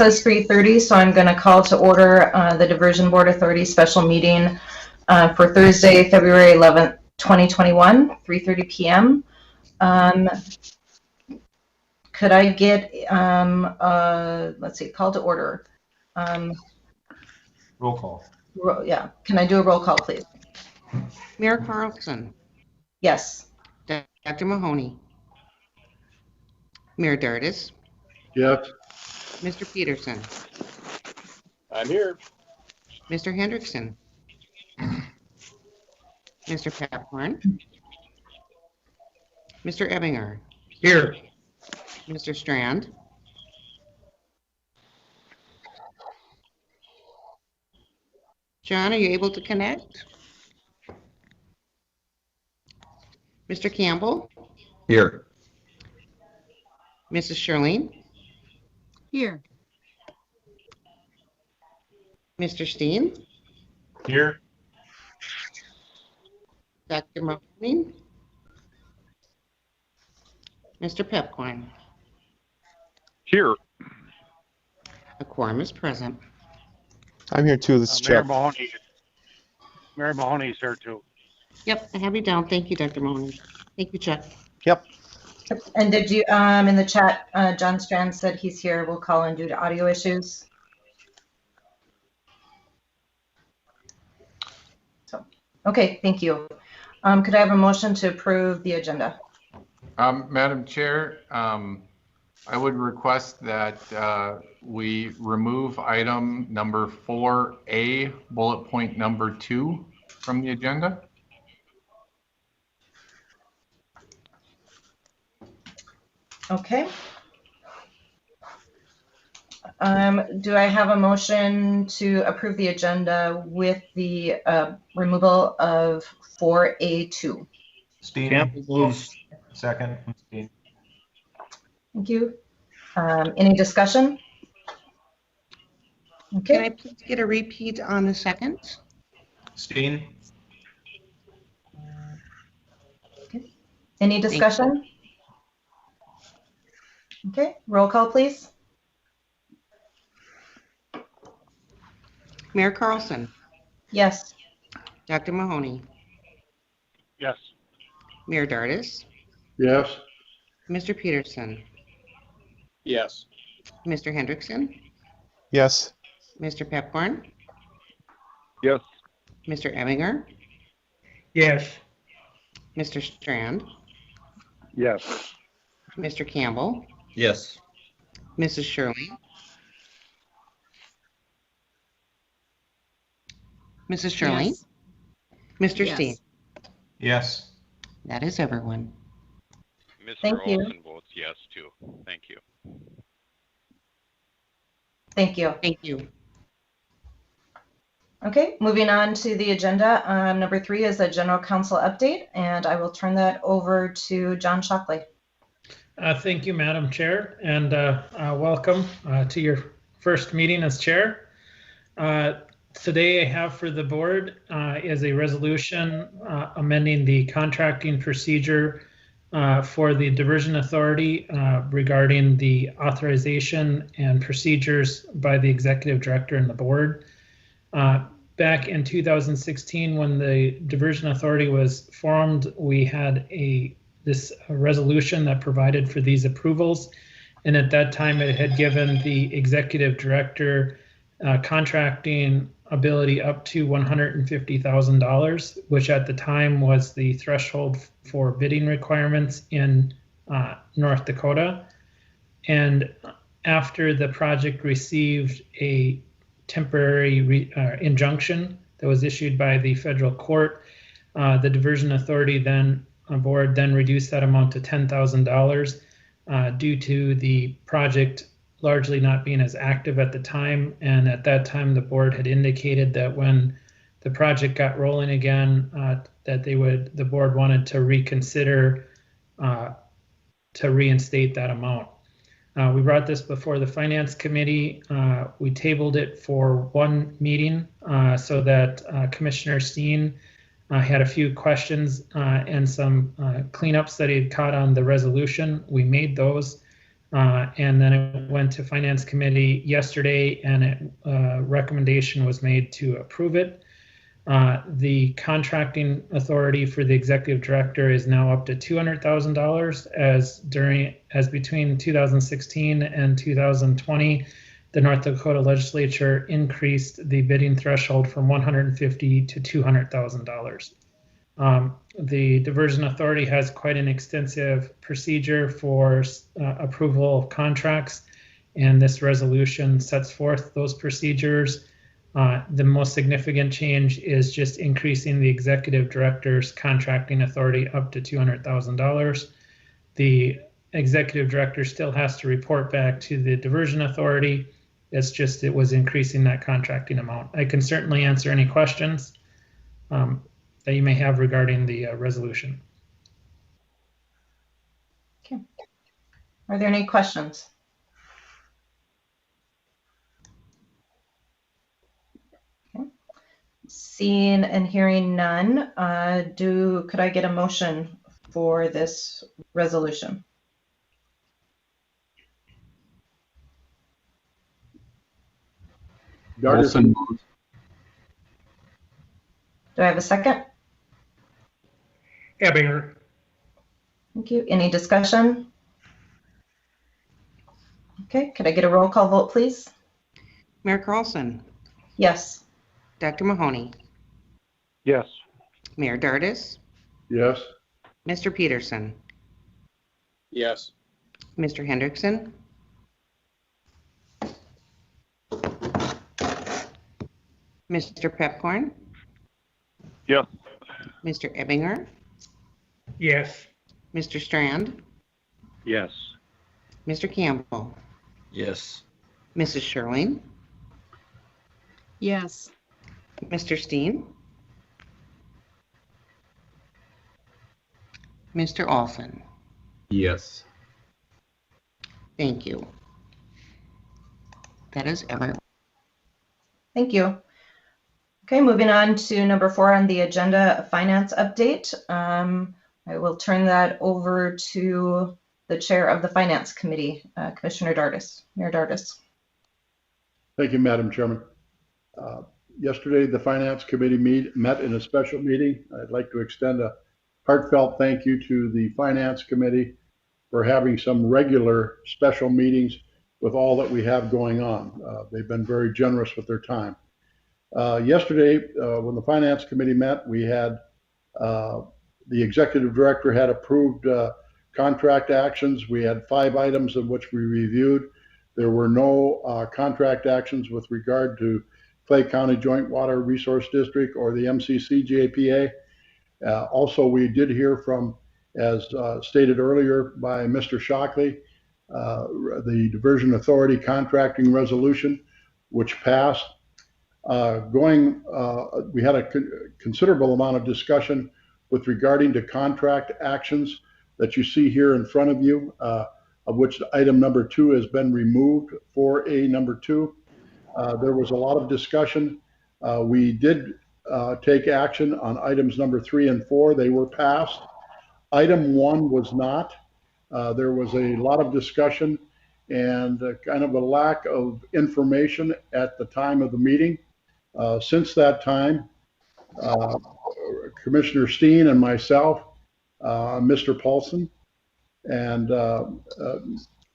says 3:30, so I'm going to call to order the Diversion Board Authority special meeting for Thursday, February 11th, 2021, 3:30 p.m. Could I get, let's see, call to order? Roll call. Yeah, can I do a roll call, please? Mayor Carlson. Yes. Dr. Mahoney. Mayor Dardis. Yes. Mr. Peterson. I'm here. Mr. Hendrickson. Mr. Papcorn. Mr. Ebinger. Here. Mr. Strand. John, are you able to connect? Mr. Campbell. Here. Mrs. Shirlene. Here. Mr. Steen. Here. Dr. Mahoney. Mr. Pepcoin. Here. A quorum is present. I'm here too. This is Chuck. Mayor Mahoney's here too. Yep, I have you down. Thank you, Dr. Mahoney. Thank you, Chuck. Yep. And did you, in the chat, John Strand said he's here. We'll call in due to audio issues. So, okay, thank you. Could I have a motion to approve the agenda? Madam Chair, I would request that we remove item number 4A, bullet point number 2 from the agenda. Okay. Do I have a motion to approve the agenda with the removal of 4A2? Steen. Campbell moves. Second. Steen. Thank you. Any discussion? Can I Okay. please get a repeat on the second? Steen. Any discussion? Okay, roll call, please. Mayor Carlson. Yes. Dr. Mahoney. Yes. Mayor Dardis. Yes. Mr. Peterson. Yes. Mr. Hendrickson. Yes. Mr. Pepcorn. Yes. Mr. Ebinger. Yes. Mr. Strand. Yes. Mr. Campbell. Yes. Mrs. Shirley. Mrs. Shirley. Yes. Mr. Yes. Steen. Yes. That is everyone. Mr. Thank you. Olson votes yes too. Thank you. Thank you. Thank you. Okay, moving on to the agenda. Number 3 is a general counsel update, and I will turn that over to John Shockley. Thank you, Madam Chair, and welcome to your first meeting as chair. Today I have for the board is a resolution amending the contracting procedure for the Diversion Authority regarding the authorization and procedures by the Executive Director and the board. Back in 2016, when the Diversion Authority was formed, we had this resolution that provided for these approvals. And at that time, it had given the Executive Director contracting ability up to $150,000, which at the time was the threshold for bidding requirements in North Dakota. And after the project received a temporary injunction that was issued by the federal court, the Diversion Authority board then reduced that amount to $10,000 due to the project largely not being as active at the time. And at that time, the board had indicated that when the project got rolling again, that the board wanted to reconsider to reinstate that amount. We brought this before the Finance Committee. We tabled it for one meeting so that Commissioner Steen had a few questions and some cleanups that he had caught on the resolution. We made those. And then it went to Finance Committee yesterday, and recommendation was made to approve it. The contracting authority for the executive director is now up to $200,000, as between 2016 and 2020, the North Dakota legislature increased the bidding threshold from $150,000 to $200,000. The diversion authority has quite an extensive procedure for approval of contracts, and this resolution sets forth those procedures. The most significant change is just increasing the executive director's contracting authority up to $200,000. The executive director still has to report back to the diversion authority. It's just it was increasing that contracting amount. I can certainly answer any questions that you may have regarding the resolution. Okay. Are there any questions? Okay. Seeing and hearing none, could I get a motion for this resolution? Olson. Do I have a second? Ebinger. Thank you. Any discussion? Okay, could I get a roll call vote, please? Mayor Carlson, Yes. Dr. Mahoney, Yes. Mayor Dardis, Yes. Mr. Peterson, Yes. Mr. Hendrickson, Mr. Pepcorn, Yes. Mr. Ebinger, Yes. Mr. Strand, Yes. Mr. Campbell, Yes. Mrs. Sherling, Yes. Mr. Steen, Mr. Olson. Yes. Thank you. That is everyone. Thank you. Okay, moving on to number 4 on the agenda, finance update. I will turn that over to the chair of the Finance Committee, Commissioner Dardis, Mayor Dardis. Thank you, Madam Chairman. Yesterday, the Finance Committee met in a special meeting. I'd like to extend a heartfelt thank you to the Finance Committee for having some regular special meetings with all that we have going on. They've been very generous with their time. Yesterday, when the Finance Committee met, we had the Executive Director had approved contract actions. We had 5 items of which we reviewed. There were no contract actions with regard to Clay County Joint Water Resource District or the MCC JPA. Also, we did hear from, as stated earlier by Mr. Shockley, the Diversion Authority contracting resolution, which passed. We had a considerable amount of discussion with regarding to contract actions that you see here in front of you, of which item number 2 has been removed, 4A number 2. There was a lot of discussion. We did take action on items number 3 and 4. They were passed. Item 1 was not. There was a lot of discussion and kind of a lack of information at the time of the meeting. Since that time, Commissioner Steen and myself, Mr. Paulson, and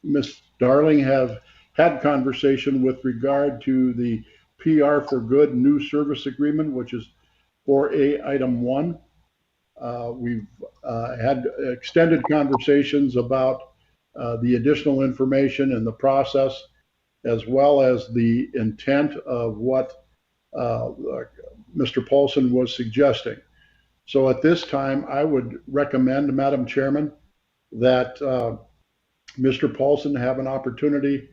Ms. Darling have had conversation with regard to the PR for Good new service agreement, which is 4A item 1. We've had extended conversations about the additional information and the process, as well as the intent of what Mr. Paulson was suggesting. So at this time, I would recommend, Madam Chairman, that Mr. Paulson have an opportunity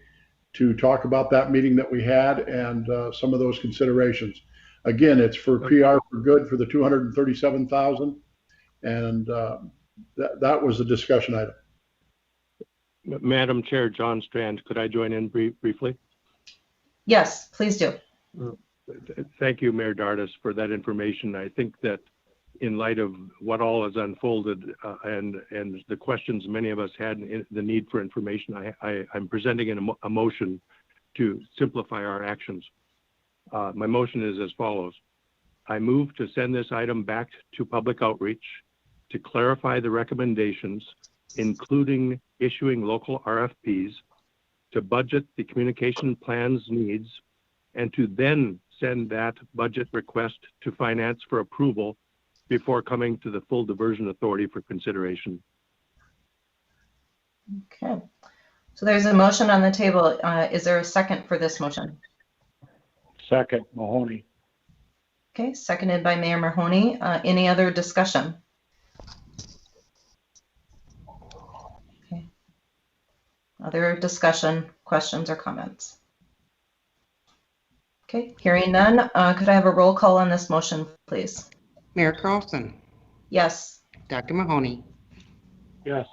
to talk about that meeting that we had and some of those considerations. Again, it's for PR for Good for the $237,000, and that was a discussion item. Madam Chair, John Strand, could I join in briefly? Yes, please do. Thank you, Mayor Dardis, for that information. I think that in light of what all has unfolded and the questions many of us had, in the need for information, I'm presenting a motion to simplify our actions. My motion is as follows. I move to send this item back to public outreach to clarify the recommendations, including issuing local RFPs, to budget the communication plan's needs, and to then send that budget request to finance for approval before coming to the full diversion authority for consideration. Okay. So there's a motion on the table. Is there a second for this motion? Second, Mahoney. Okay, seconded by Mayor Mahoney. Any other discussion? Okay. Other discussion, questions, or comments? Okay, hearing none, could I have a roll call on this motion, please? Mayor Carlson, Yes. Dr. Mahoney, Yes.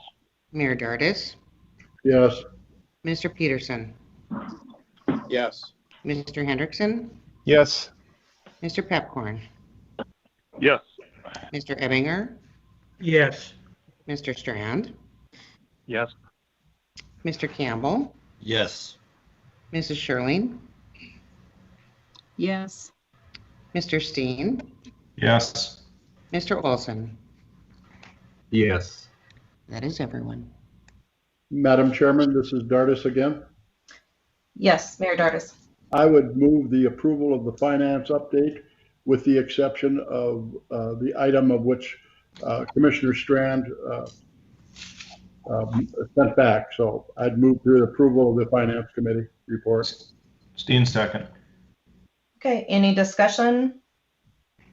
Mayor Dardis, Yes. Mr. Peterson, Yes. Mr. Hendrickson, Yes. Mr. Pepcorn, Yes. Mr. Ebinger, Yes. Mr. Strand, Yes. Mr. Campbell, Yes. Mrs. Shirley, Yes. Mr. Steen, Yes. Mr. Olson. Yes. That is everyone. Madam Chairman, this is Dardis again. Yes, Mayor Dardis. I would move the approval of the finance update with the exception of the item of which Commissioner Strand sent back. So I'd move to the approval of the Finance Committee report. Steen, second. Okay, any discussion?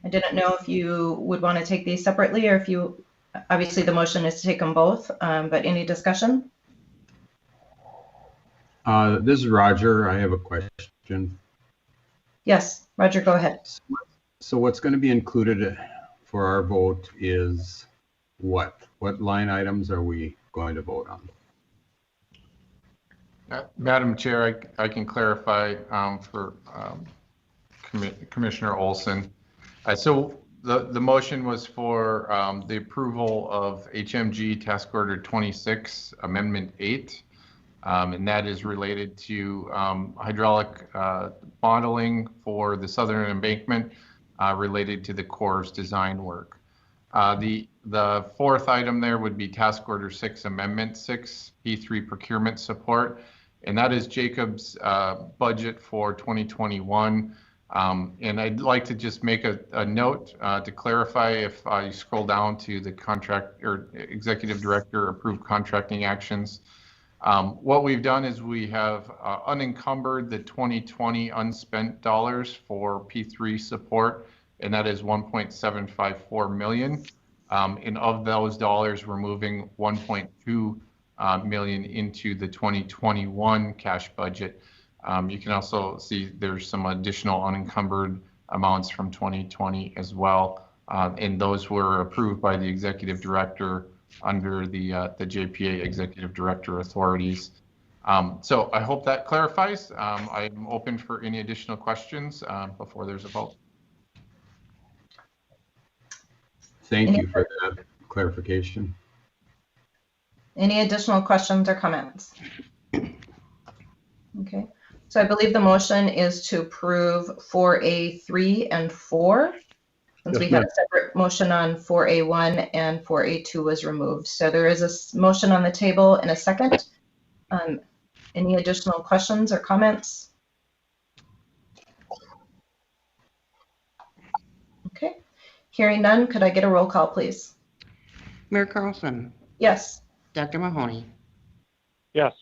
I didn't know if you would want to take these separately or if you, obviously the motion is to take them both, but any discussion? This is Roger. I have a question. Yes, Roger, go ahead. So what's going to be included for our vote is what? What line items are we going to vote on? Madam Chair, I can clarify for Commissioner Olson. So the motion was for the approval of HMG Task Order 26, Amendment 8, and that is related to hydraulic modeling for the southern embankment related to the Corps' design work. The fourth item there would be Task Order 6, Amendment 6, P3 procurement support, and that is Jacob's budget for 2021. And I'd like to just make a note to clarify if you scroll down to the contract or executive director approved contracting actions. What we've done is we have unencumbered the 2020 unspent dollars for P3 support, and that is 1.754 million. And of those dollars, we're moving 1.2 million into the 2021 cash budget. You can also see there's some additional unencumbered amounts from 2020 as well. And those were approved by the executive director under the JPA executive director authorities. So I hope that clarifies. I'm open for any additional questions before there's a vote. Thank you for that clarification. Any additional questions or comments? Okay, so I believe the motion is to approve 4A3 and 4, since we had a separate motion on 4A1 and 4A2 was removed. So there is a motion on the table in a second. Any additional questions or comments? Okay, hearing none, could I get a roll call, please? Mayor Carlson, Yes. Dr. Mahoney, Yes.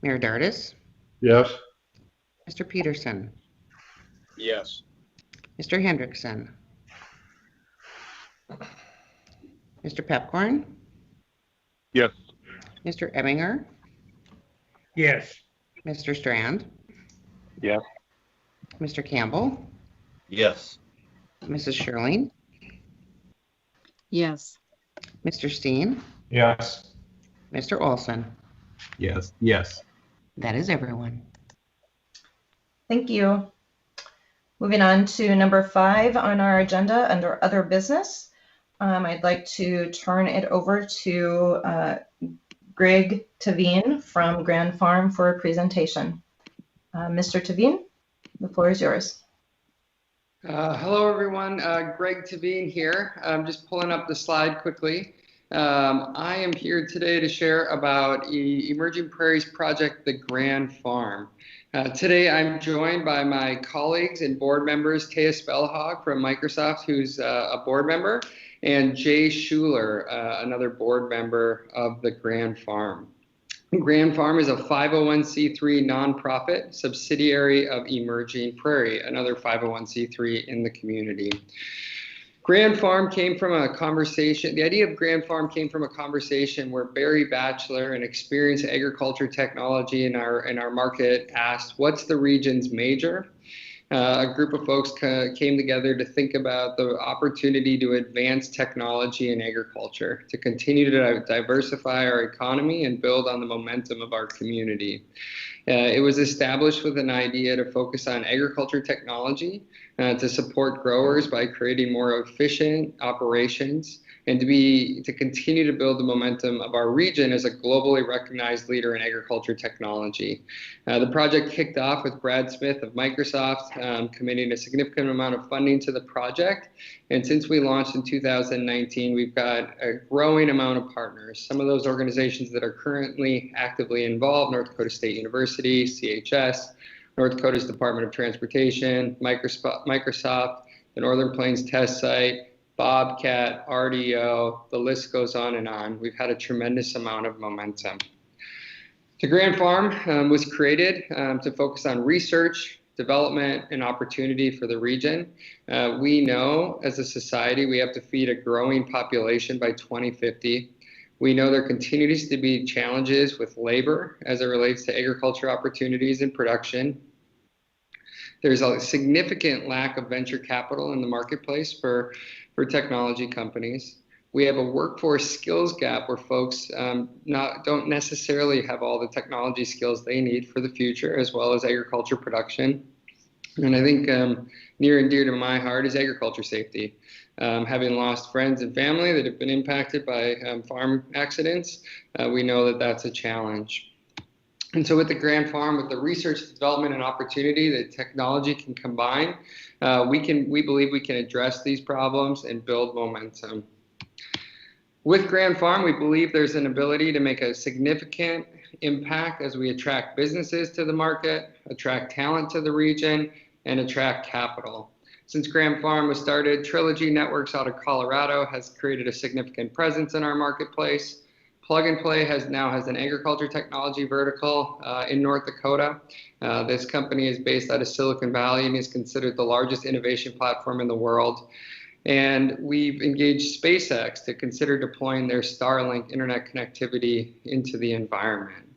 Mayor Dardis, Yes. Mr. Peterson, Yes. Mr. Hendrickson, Mr. Pepcorn, Yes. Mr. Ebinger, Yes. Mr. Strand, Yes. Mr. Campbell, Yes. Mrs. Shirley, Yes. Mr. Steen, Yes. Mr. Olson. Yes. Yes. That is everyone. Thank you. Moving on to number 5 on our agenda under other business. I'd like to turn it over to Greg Tavine from Grand Farm for a presentation. Mr. Tavine, the floor is yours. Hello, everyone. Greg Tavine here. I'm just pulling up the slide quickly. I am here today to share about Emerging Prairie's project, the Grand Farm. Today, I'm joined by my colleagues and board members, Taya Spellhog from Microsoft, who's a board member, and Jay Schuler, another board member of the Grand Farm. Grand Farm is a 501c3 nonprofit subsidiary of Emerging Prairie, another 501c3 in the community. Grand Farm came from a conversation, the idea of Grand Farm came from a conversation where Barry Batchelor, an experienced agriculture technology in our market, asked, what's the region's major? A group of folks came together to think about the opportunity to advance technology in agriculture, to continue to diversify our economy and build on the momentum of our community. It was established with an idea to focus on agriculture technology, to support growers by creating more efficient operations, and to continue to build the momentum of our region as a globally recognized leader in agriculture technology. The project kicked off with Brad Smith of Microsoft, committing a significant amount of funding to the project. And since we launched in 2019, we've got a growing amount of partners. Some of those organizations that are currently actively involved: North Dakota State University, CHS, North Dakota's Department of Transportation, Microsoft, the Northern Plains Test Site, Bobcat, RDO, the list goes on and on. We've had a tremendous amount of momentum. The Grand Farm was created to focus on research, development, and opportunity for the region. We know as a society we have to feed a growing population by 2050. We know there continues to be challenges with labor as it relates to agriculture opportunities and production. There's a significant lack of venture capital in the marketplace for technology companies. We have a workforce skills gap where folks don't necessarily have all the technology skills they need for the future, as well as agriculture production. And I think near and dear to my heart is agriculture safety. Having lost friends and family that have been impacted by farm accidents, we know that that's a challenge. And so with the Grand Farm, with the research, development, and opportunity that technology can combine, we believe we can address these problems and build momentum. With Grand Farm, we believe there's an ability to make a significant impact as we attract businesses to the market, attract talent to the region, and attract capital. Since Grand Farm was started, Trilogy Networks out of Colorado has created a significant presence in our marketplace. Plug and Play now has an agriculture technology vertical in North Dakota. This company is based out of Silicon Valley and is considered the largest innovation platform in the world. And we've engaged SpaceX to consider deploying their Starlink internet connectivity into the environment.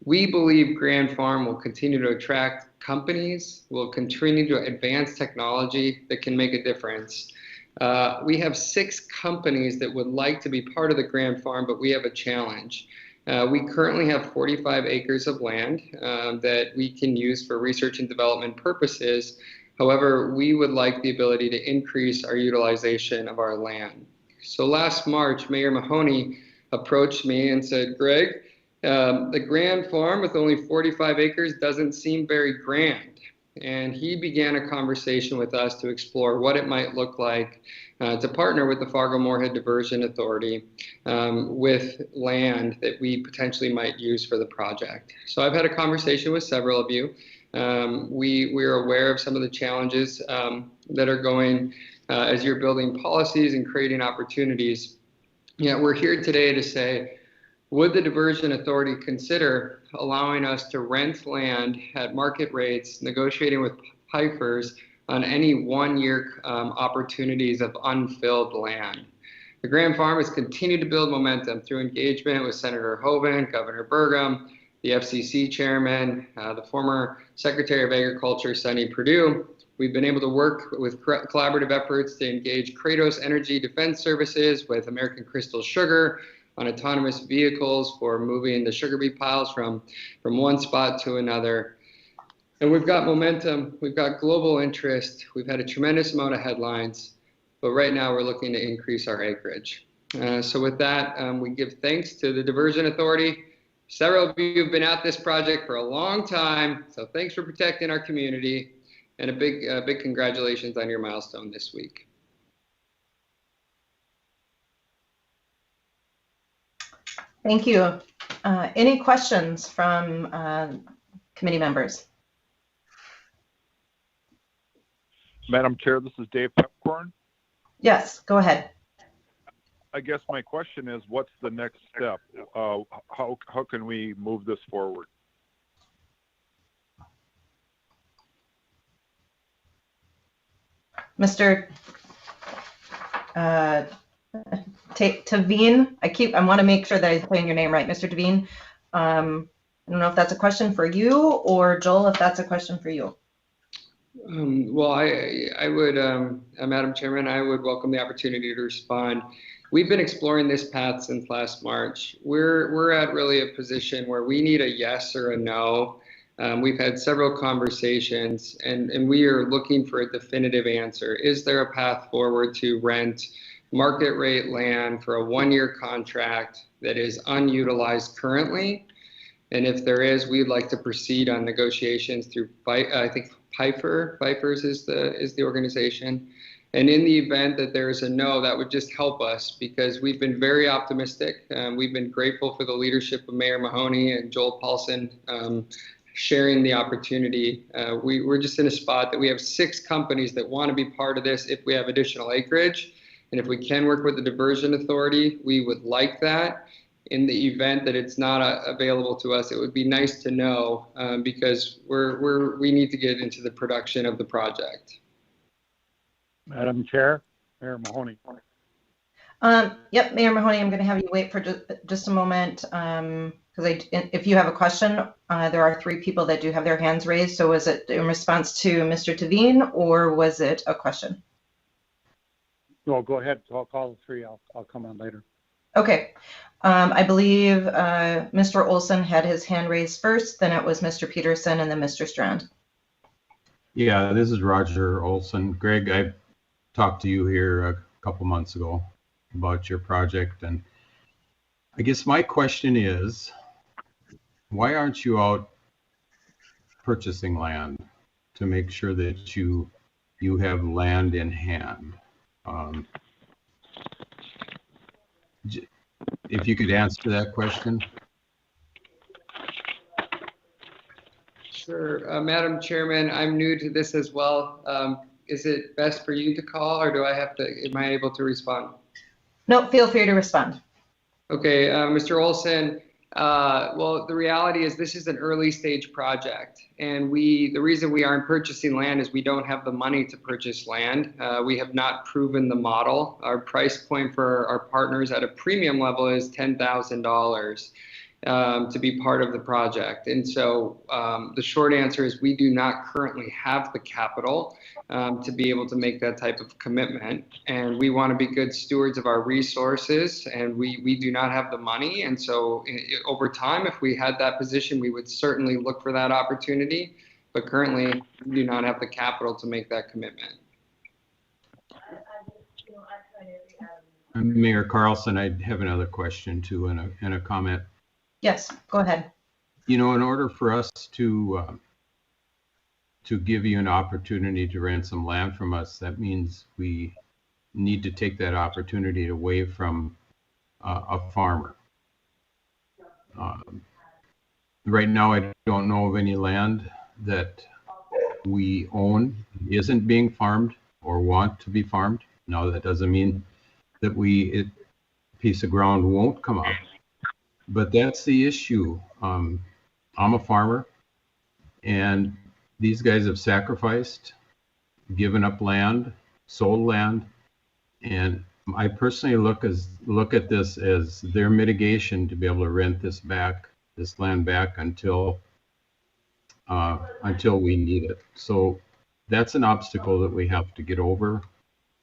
We believe Grand Farm will continue to attract companies, will continue to advance technology that can make a difference. We have 6 companies that would like to be part of the Grand Farm, but we have a challenge. We currently have 45 acres of land that we can use for research and development purposes. However, we would like the ability to increase our utilization of our land. So last March, Mayor Mahoney approached me and said, Greg, the Grand Farm with only 45 acres doesn't seem very grand. And he began a conversation with us to explore what it might look like to partner with the Fargo-Moorhead Diversion Authority with land that we potentially might use for the project. So I've had a conversation with several of you. We're aware of some of the challenges that are going as you're building policies and creating opportunities. Yet we're here today to say, would the Diversion Authority consider allowing us to rent land at market rates, negotiating with pipers on any one-year opportunities of unfilled land? The Grand Farm has continued to build momentum through engagement with Senator Hoeven, Governor Burgum, the FCC chairman, the former Secretary of Agriculture, Sonny Perdue. We've been able to work with collaborative efforts to engage Kratos Energy Defense Services with American Crystal Sugar on autonomous vehicles for moving the sugar beet piles from one spot to another. And we've got momentum, we've got global interest, we've had a tremendous amount of headlines. but right now we're looking to increase our acreage. So with that, we give thanks to the Diversion Authority. Several of you have been at this project for a long time, so thanks for protecting our community, and a big congratulations on your milestone this week. Thank you. Any questions from committee members? Madam Chair, this is Dave Pepcorn. Yes, go ahead. I guess my question is, what's the next step? How can we move this forward? Mr. Tavine, I want to make sure that I'm saying your name right. Mr. Tavine, I don't know if that's a question for you, or Joel, if that's a question for you. Well, I would, Madam Chairman, I would welcome the opportunity to respond. We've been exploring this path since last March. We're at really a position where we need a yes or a no. We've had several conversations, and we are looking for a definitive answer. Is there a path forward to rent market rate land for a 1-year contract that is unutilized currently? And if there is, we'd like to proceed on negotiations through, I think Pfeiffer's is the organization. And in the event that there is a no, that would just help us, because we've been very optimistic. We've been grateful for the leadership of Mayor Mahoney and Joel Paulson sharing the opportunity. We're just in a spot that we have 6 companies that want to be part of this if we have additional acreage. And if we can work with the Diversion Authority, we would like that. In the event that it's not available to us, it would be nice to know, because we need to get into the production of the project. Madam Chair, Mayor Mahoney. Yep, Mayor Mahoney, I'm going to have you wait for just a moment, because if you have a question, there are 3 people that do have their hands raised. So was it in response to Mr. Tavine, or was it a question? No, go ahead. I'll call the 3. I'll come on later. Okay. I believe Mr. Olson had his hand raised first, then it was Mr. Peterson, and then Mr. Strand. Yeah, this is Roger Olson. Greg, I talked to you here a couple months ago about your project, and I guess my question is, why aren't you out purchasing land to make sure that you have land in hand? If you could answer that question. Sure, Madam Chairman, I'm new to this as well. Is it best for you to call, or am I able to respond? No, feel free to respond. Okay, Mr. Olson, well, the reality is this is an early stage project, and the reason we aren't purchasing land is we don't have the money to purchase land. We have not proven the model. Our price point for our partners at a premium level is $10,000 to be part of the project. And so the short answer is we do not currently have the capital to be able to make that type of commitment. And we want to be good stewards of our resources, and we do not have the money. And so over time, if we had that position, we would certainly look for that opportunity. But currently, we do not have the capital to make that commitment. Mayor Carlson, I have another question too, and a comment. Yes, go ahead. You know, in order for us to give you an opportunity to rent some land from us, that means we need to take that opportunity away from a farmer. Right now, I don't know of any land that we own isn't being farmed or want to be farmed. Now, that doesn't mean that a piece of ground won't come up. But that's the issue. I'm a farmer, and these guys have sacrificed, given up land, sold land, and I personally look at this as their mitigation to be able to rent this land back until we need it. So that's an obstacle that we have to get over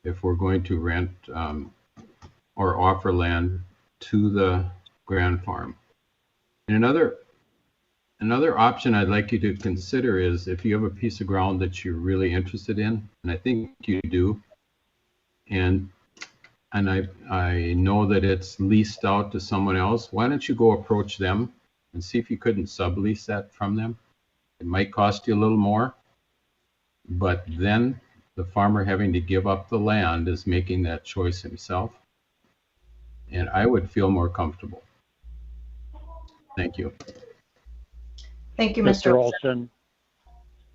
if we're going to rent or offer land to the Grand Farm. And another option I'd like you to consider is, if you have a piece of ground that you're really interested in, and I think you do, and I know that it's leased out to someone else. Why don't you go approach them and see if you couldn't sublease that from them? It might cost you a little more, but then the farmer having to give up the land is making that choice himself. And I would feel more comfortable. Thank you. Thank you, Mr. Mr. Olson.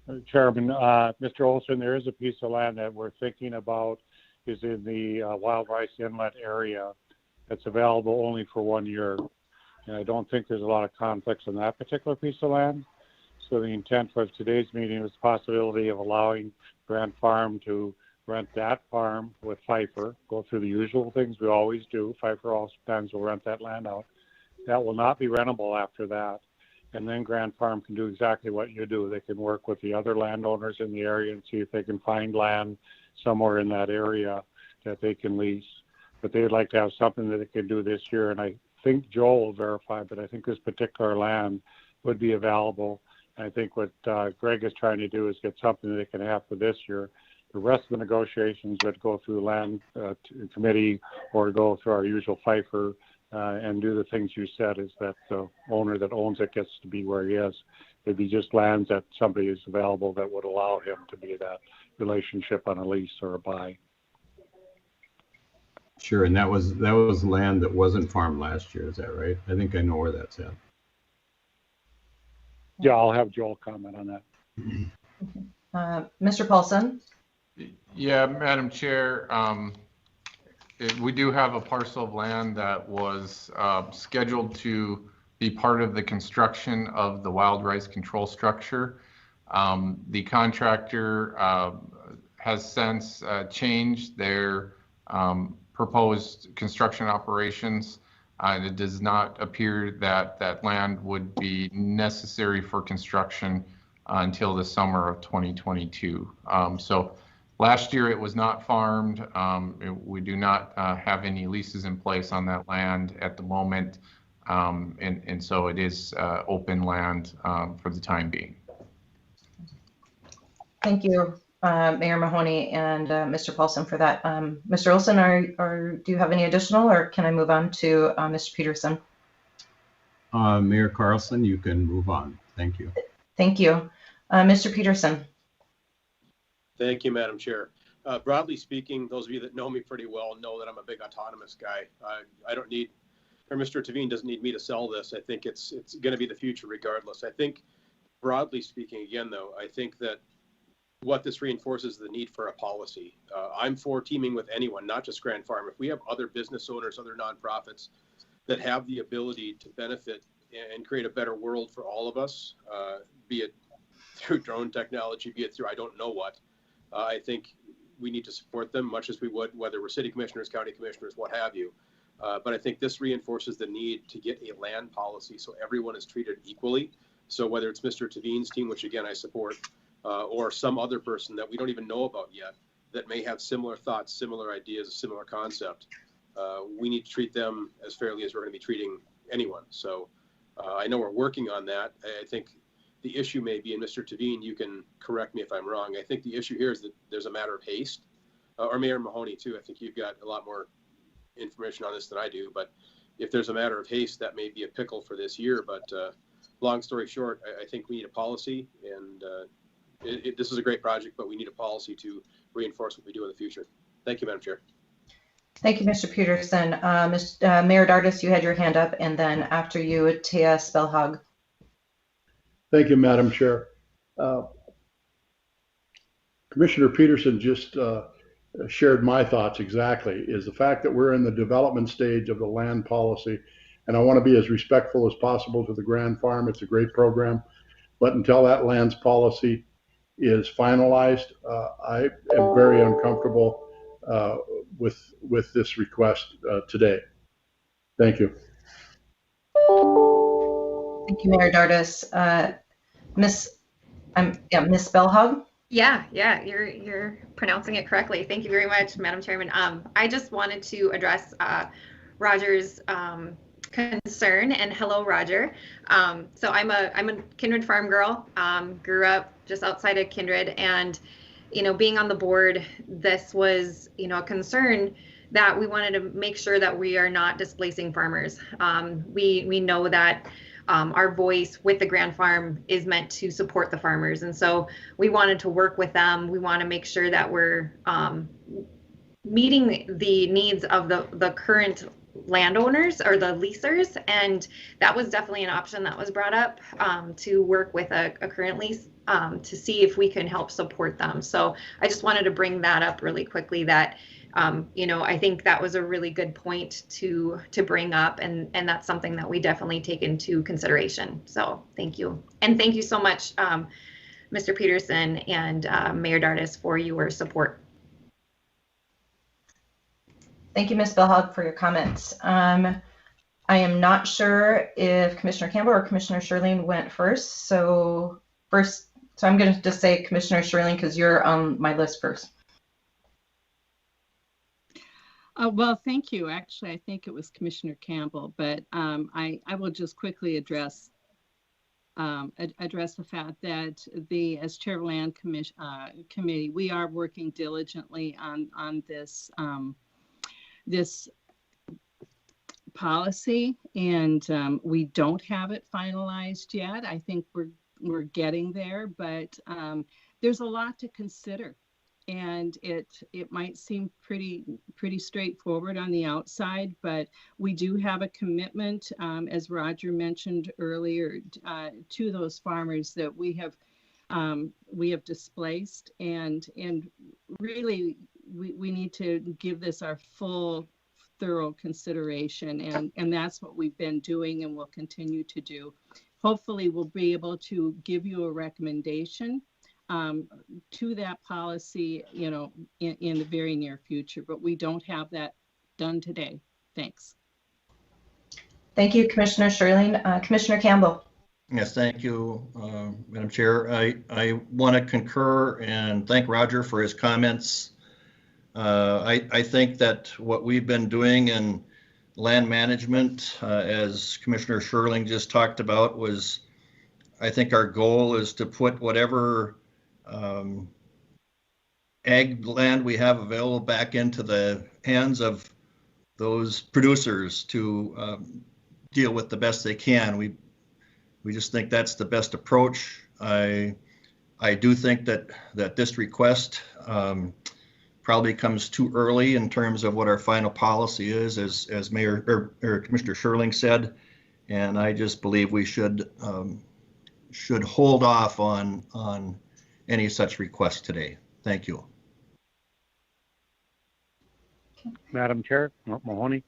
Olson. Chairman, Mr. Olson, there is a piece of land that we're thinking about is in the Wild Rice Inlet area that's available only for 1 year. And I don't think there's a lot of conflicts on that particular piece of land. So the intent of today's meeting was the possibility of allowing Grand Farm to rent that farm with Pfeiffer, go through the usual things we always do. Pfeiffer oftentimes will rent that land out. That will not be rentable after that. And then Grand Farm can do exactly what you do. They can work with the other landowners in the area and see if they can find land somewhere in that area that they can lease. But they'd like to have something that they can do this year. And I think Joel will verify, but I think this particular land would be available. And I think what Greg is trying to do is get something that they can have for this year. The rest of the negotiations would go through the land committee or go through our usual Pfeiffer and do the things you said, is that the owner that owns it gets to be where he is. It'd be just lands that somebody is available that would allow him to be that relationship on a lease or a buy. Sure, and that was land that wasn't farmed last year, is that right? I think I know where that's at. Yeah, I'll have Joel comment on that. Mr. Paulson? Yeah, Madam Chair, we do have a parcel of land that was scheduled to be part of the construction of the wild rice control structure. The contractor has since changed their proposed construction operations. It does not appear that that land would be necessary for construction until the summer of 2022. So last year it was not farmed. We do not have any leases in place on that land at the moment. And so it is open land for the time being. Thank you, Mayor Mahoney and Mr. Paulson for that. Mr. Olson, do you have any additional, or can I move on to Mr. Peterson? Mayor Carlson, you can move on. Thank you. Thank you. Mr. Peterson. Thank you, Madam Chair. Broadly speaking, those of you that know me pretty well know that I'm a big autonomous guy. I don't need, or Mr. Tavine doesn't need me to sell this. I think it's going to be the future regardless. I think, broadly speaking, again, though, I think that what this reinforces the need for a policy. I'm for teaming with anyone, not just Grand Farm. If we have other business owners, other nonprofits that have the ability to benefit and create a better world for all of us, be it through drone technology, be it through I don't know what, I think we need to support them much as we would whether we're city commissioners, county commissioners, what have you. But I think this reinforces the need to get a land policy so everyone is treated equally. So whether it's Mr. Tavine's team, which again I support, or some other person that we don't even know about yet that may have similar thoughts, similar ideas, a similar concept, we need to treat them as fairly as we're going to be treating anyone. So I know we're working on that. I think the issue may be, and Mr. Tavine, you can correct me if I'm wrong, I think the issue here is that there's a matter of haste, or Mayor Mahoney too. I think you've got a lot more information on this than I do, but if there's a matter of haste, that may be a pickle for this year. But long story short, I think we need a policy, and this is a great project, but we need a policy to reinforce what we do in the future. Thank you, Madam Chair. Thank you, Mr. Peterson. Mayor Dardis, you had your hand up, and then after you, Tia Spellhog. Thank you, Madam Chair. Commissioner Peterson just shared my thoughts exactly, is the fact that we're in the development stage of the land policy, and I want to be as respectful as possible to the Grand Farm. It's a great program, but until that lands policy is finalized, I am very uncomfortable with this request today. Thank you. Thank you, Mayor Dardis. Miss Spellhog. Yeah, you're pronouncing it correctly. Thank you very much, Madam Chairman. I just wanted to address Roger's concern, and hello, Roger. So I'm a Kindred Farm girl. Grew up just outside of Kindred, and being on the board, this was, a concern that we wanted to make sure that we are not displacing farmers. We know that our voice with the Grand Farm is meant to support the farmers. And so we wanted to work with them. We want to make sure that we're meeting the needs of the current landowners or the leasers. And that was definitely an option that was brought up, to work with a current lease, to see if we can help support them. So I just wanted to bring that up really quickly, that I think that was a really good point to bring up, and that's something that we definitely take into consideration. So thank you. And thank you so much, Mr. Peterson and Mayor Dardis, for your support. Thank you, Ms. Bellhog, for your comments. I am not sure if Commissioner Campbell or Commissioner Sherling went first. So I'm going to just say Commissioner Sherling, because you're on my list first. Well, thank you. Actually, I think it was Commissioner Campbell, but I will just quickly address the fact that as Chair of Land Committee, we are working diligently on this this policy, and we don't have it finalized yet. I think we're getting there, but there's a lot to consider. And it might seem pretty straightforward on the outside, but we do have a commitment, as Roger mentioned earlier, to those farmers that we have displaced, and really we need to give this our full, thorough consideration, and that's what we've been doing and will continue to do. Hopefully, we'll be able to give you a recommendation to that policy, in the very near future, but we don't have that done today. Thanks. Thank you, Commissioner Sherling. Commissioner Campbell. Yes, thank you, Madam Chair. I want to concur and thank Roger for his comments. I think that what we've been doing in land management, as Commissioner Sherling just talked about, was, I think our goal is to put whatever ag land we have available back into the hands of those producers to deal with the best they can. We just think that's the best approach. I do think that this request probably comes too early in terms of what our final policy is, as Mayor or Commissioner Sherling said, and I just believe we should hold off on any such request today. Thank you. Madam Chair, Mahoney.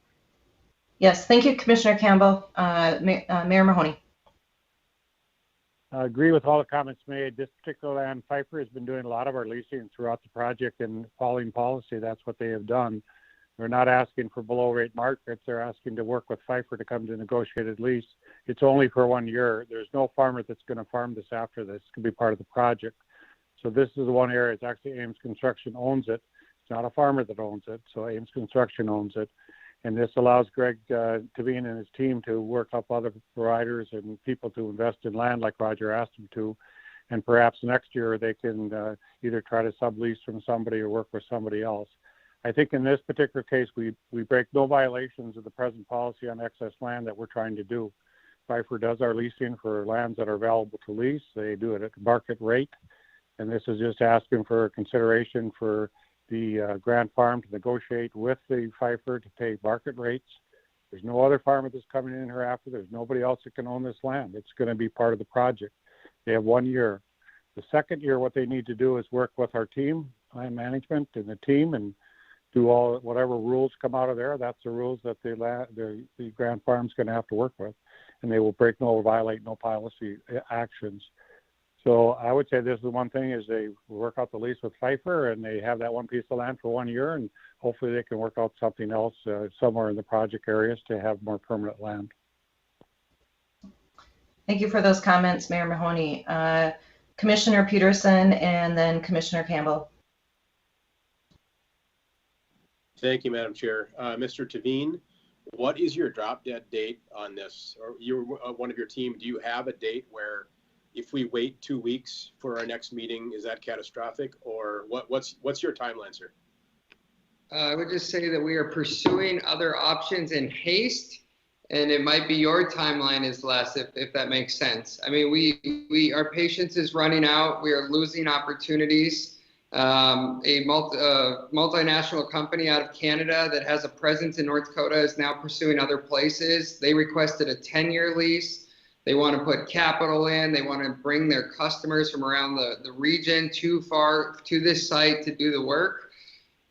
Yes, thank you, Commissioner Campbell. Mayor Mahoney. I agree with all the comments made. This particular land, Pfeiffer has been doing a lot of our leasing throughout the project, and following policy, that's what they have done. They're not asking for below rate markets. They're asking to work with Pfeiffer to come to negotiated lease. It's only for 1 year. There's no farmer that's going to farm this after this. It can be part of the project. So this is the one area. It's actually Ames Construction owns it. It's not a farmer that owns it. So Ames Construction owns it. And this allows Greg Tavine and his team to work up other providers and people to invest in land like Roger asked them to. And perhaps next year they can either try to sublease from somebody or work with somebody else. I think in this particular case, we break no violations of the present policy on excess land that we're trying to do. Pfeiffer does our leasing for lands that are available to lease. They do it at market rate. And this is just asking for consideration for the Grand Farm to negotiate with the Pfeiffer to pay market rates. There's no other farmer that's coming in hereafter. There's nobody else that can own this land. It's going to be part of the project. They have 1 year. The second year, what they need to do is work with our team, land management and the team, and do all whatever rules come out of there. That's the rules that the Grand Farm's going to have to work with, and they will break no, violate no policy actions. So I would say this is the one thing is they work out the lease with Pfeiffer, and they have that one piece of land for 1 year, and hopefully they can work out something else somewhere in the project areas to have more permanent land. Thank you for those comments, Mayor Mahoney. Commissioner Peterson and then Commissioner Campbell. Thank you, Madam Chair. Mr. Tavine, what is your drop dead date on this? Or one of your team, do you have a date where if we wait 2 weeks for our next meeting, is that catastrophic, or what's your timeline, sir? I would just say that we are pursuing other options in haste, and it might be your timeline is less, if that makes sense. I mean, our patience is running out. We are losing opportunities. A multinational company out of Canada that has a presence in North Dakota is now pursuing other places. They requested a 10-year lease. They want to put capital in. They want to bring their customers from around the region too far to this site to do the work.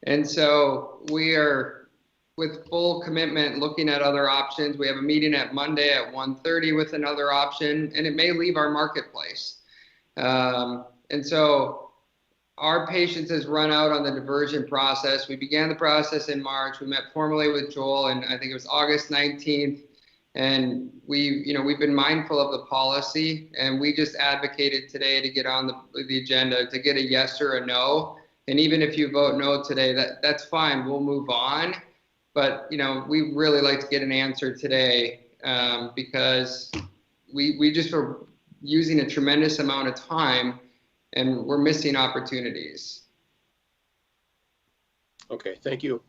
And so we are, with full commitment, looking at other options. We have a meeting at Monday at 1:30 with another option, and it may leave our marketplace. And so our patience has run out on the diversion process. We began the process in March. We met formally with Joel, and I think it was August 19th. And we've been mindful of the policy, and we just advocated today to get on the agenda to get a yes or a no. And even if you vote no today, that's fine. We'll move on. But we really like to get an answer today because we just are using a tremendous amount of time, and we're missing opportunities. Okay, thank you.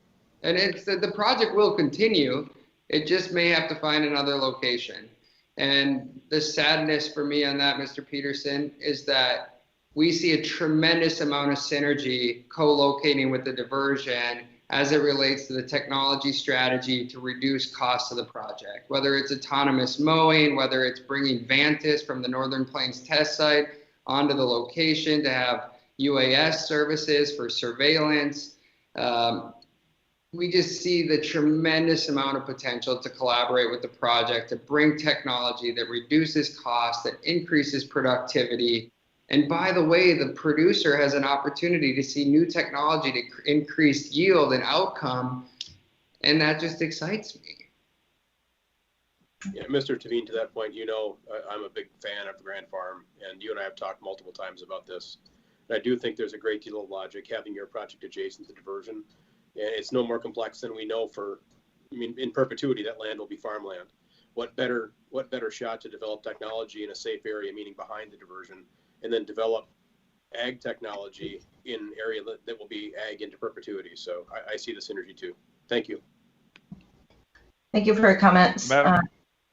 And the project will continue. It just may have to find another location. And the sadness for me on that, Mr. Peterson, is that we see a tremendous amount of synergy co-locating with the diversion as it relates to the technology strategy to reduce costs of the project, whether it's autonomous mowing, whether it's bringing Vantis from the Northern Plains test site onto the location to have UAS services for surveillance. We just see the tremendous amount of potential to collaborate with the project, to bring technology that reduces costs, that increases productivity. And by the way, the producer has an opportunity to see new technology to increase yield and outcome, and that just excites me. Yeah, Mr. Tavine, to that point, I'm a big fan of the Grand Farm, and you and I have talked multiple times about this. And I do think there's a great deal of logic having your project adjacent to diversion. And it's no more complex than we know in perpetuity that land will be farmland. What better shot to develop technology in a safe area, meaning behind the diversion, and then develop ag technology in an area that will be ag into perpetuity. So I see the synergy too. Thank you. Thank you for your comments.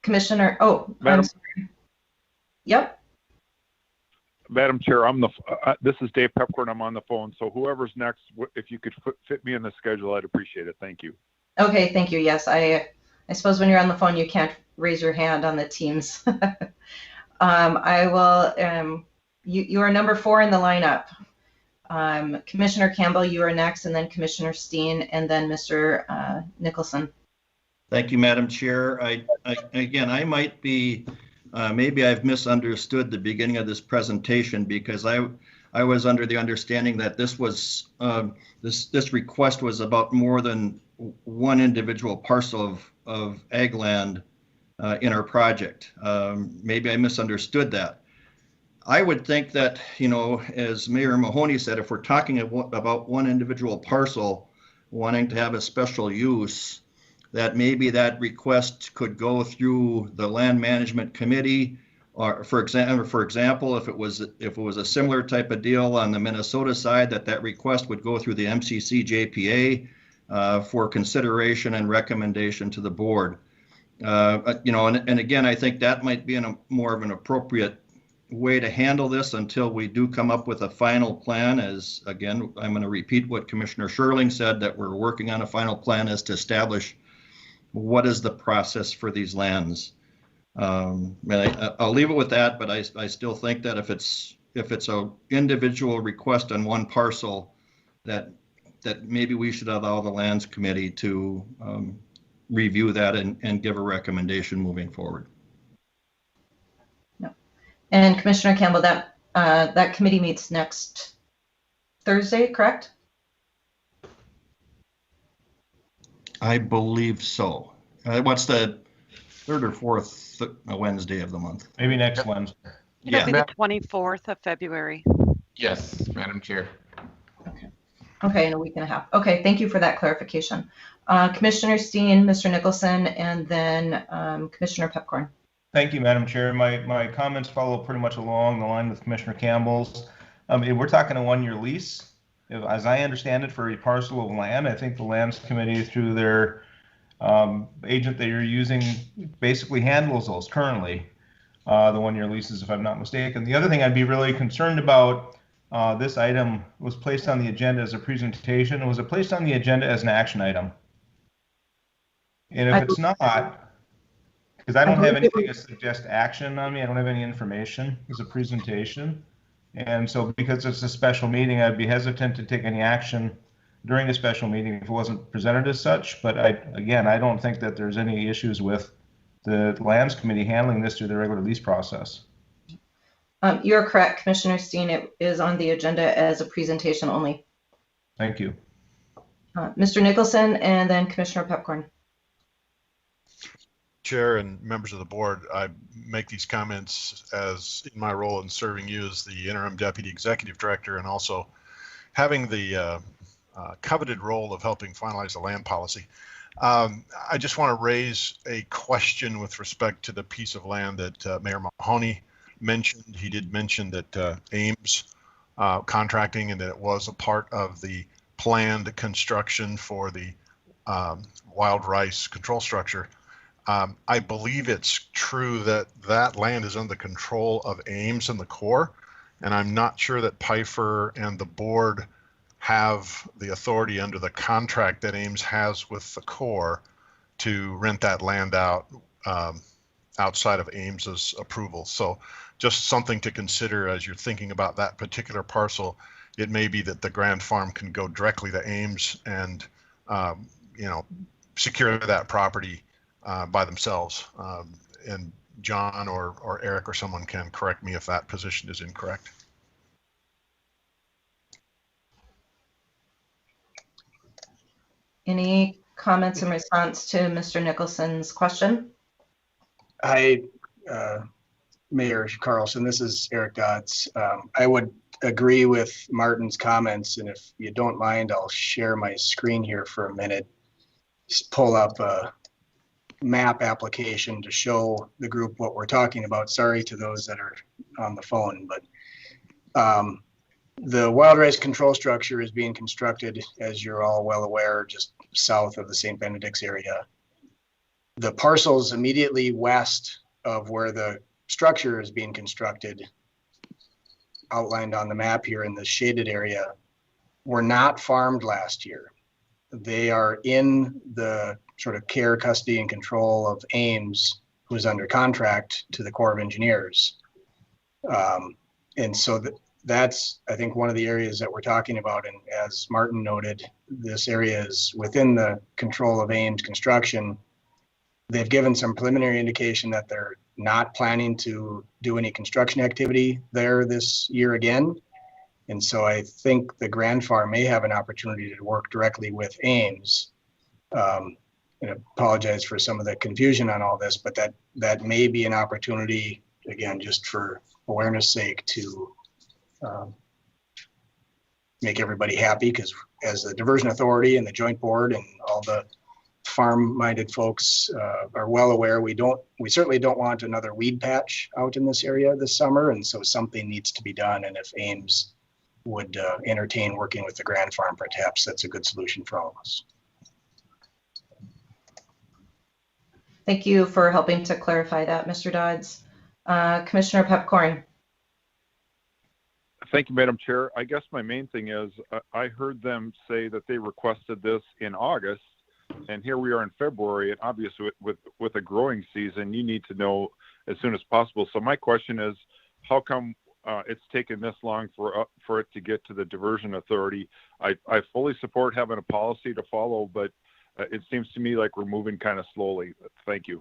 Commissioner, I'm sorry. Yep. Madam Chair, this is Dave Pepcorn. I'm on the phone. So whoever's next, if you could fit me in the schedule, I'd appreciate it. Thank you. Okay, thank you. Yes, I suppose when you're on the phone, you can't raise your hand on the Teams. I will. You are number 4 in the lineup. Commissioner Campbell, you are next, and then Commissioner Steen, and then Mr. Nicholson. Thank you, Madam Chair. I might be, maybe I've misunderstood the beginning of this presentation, because I was under the understanding that this was this request was about more than one individual parcel of ag land in our project. Maybe I misunderstood that. I would think that, as Mayor Mahoney said, if we're talking about one individual parcel wanting to have a special use, that maybe that request could go through the Land Management Committee, or for example, if it was a similar type of deal on the Minnesota side, that request would go through the MCC JPA for consideration and recommendation to the board. And again, I think that might be more of an appropriate way to handle this until we do come up with a final plan. As again, I'm going to repeat what Commissioner Sherling said, that we're working on a final plan as to establish what is the process for these lands. And I'll leave it with that, but I still think that if it's a individual request on one parcel, that maybe we should allow the Lands Committee to review that and give a recommendation moving forward. And Commissioner Campbell, that committee meets next Thursday, correct? I believe so. What's the 3rd or 4th Wednesday of the month? Maybe next Wednesday. It'll be the 24th of February. Yes, Madam Chair. Okay, in a week and a half. Okay, thank you for that clarification. Commissioner Steen, Mr. Nicholson, and then Commissioner Pepcorn. Thank you, Madam Chair. My comments follow pretty much along the line with Commissioner Campbell's. We're talking a 1-year lease. As I understand it, for a parcel of land, I think the Lands Committee, through their agent that you're using, basically handles those currently, the 1-year leases, if I'm not mistaken. The other thing I'd be really concerned about, this item was placed on the agenda as a presentation. Was it placed on the agenda as an action item? And if it's not, because I don't have anything to suggest action on me, I don't have any information as a presentation. And so because it's a special meeting, I'd be hesitant to take any action during a special meeting if it wasn't presented as such. But again, I don't think that there's any issues with the Lands Committee handling this through the regular lease process. You're correct, Commissioner Steen. It is on the agenda as a presentation only. Thank you. Mr. Nicholson and then Commissioner Pepcorn. Chair and members of the board, I make these comments as in my role in serving you as the interim deputy executive director and also having the coveted role of helping finalize the land policy. I just want to raise a question with respect to the piece of land that Mayor Mahoney mentioned. He did mention that Ames contracting and that it was a part of the planned construction for the wild rice control structure. I believe it's true that that land is under control of Ames and the Corps, and I'm not sure that Pfeiffer and the board have the authority under the contract that Ames has with the Corps to rent that land out outside of Ames's approval. So just something to consider as you're thinking about that particular parcel. It may be that the Grand Farm can go directly to Ames and secure that property by themselves. And John or Eric or someone can correct me if that position is incorrect. Any comments in response to Mr. Nicholson's question? Hi, Mayor Carlson. This is Eric Dodds. I would agree with Martin's comments, and if you don't mind, I'll share my screen here for a minute. Just pull up a map application to show the group what we're talking about. Sorry to those that are on the phone, but the wild rice control structure is being constructed, as you're all well aware, just south of the St. Benedict's area. The parcels immediately west of where the structure is being constructed, outlined on the map here in the shaded area, were not farmed last year. They are in the sort of care, custody, and control of Ames, who's under contract to the Corps of Engineers. And so that's, I think, one of the areas that we're talking about. And as Martin noted, this area is within the control of Ames Construction. They've given some preliminary indication that they're not planning to do any construction activity there this year again. And so I think the Grand Farm may have an opportunity to work directly with Ames. And I apologize for some of the confusion on all this, but that may be an opportunity, again, just for awareness sake, to make everybody happy, because as the Diversion Authority and the Joint Board and all the farm-minded folks are well aware, we certainly don't want another weed patch out in this area this summer, and so something needs to be done. And if Ames would entertain working with the Grand Farm, perhaps that's a good solution for all of us. Thank you for helping to clarify that, Mr. Dodds. Commissioner Pepcorn. Thank you, Madam Chair. I guess my main thing is I heard them say that they requested this in August, and here we are in February, and obviously with a growing season, you need to know as soon as possible. So my question is, how come it's taken this long for it to get to the Diversion Authority? I fully support having a policy to follow, but it seems to me like we're moving kind of slowly. Thank you.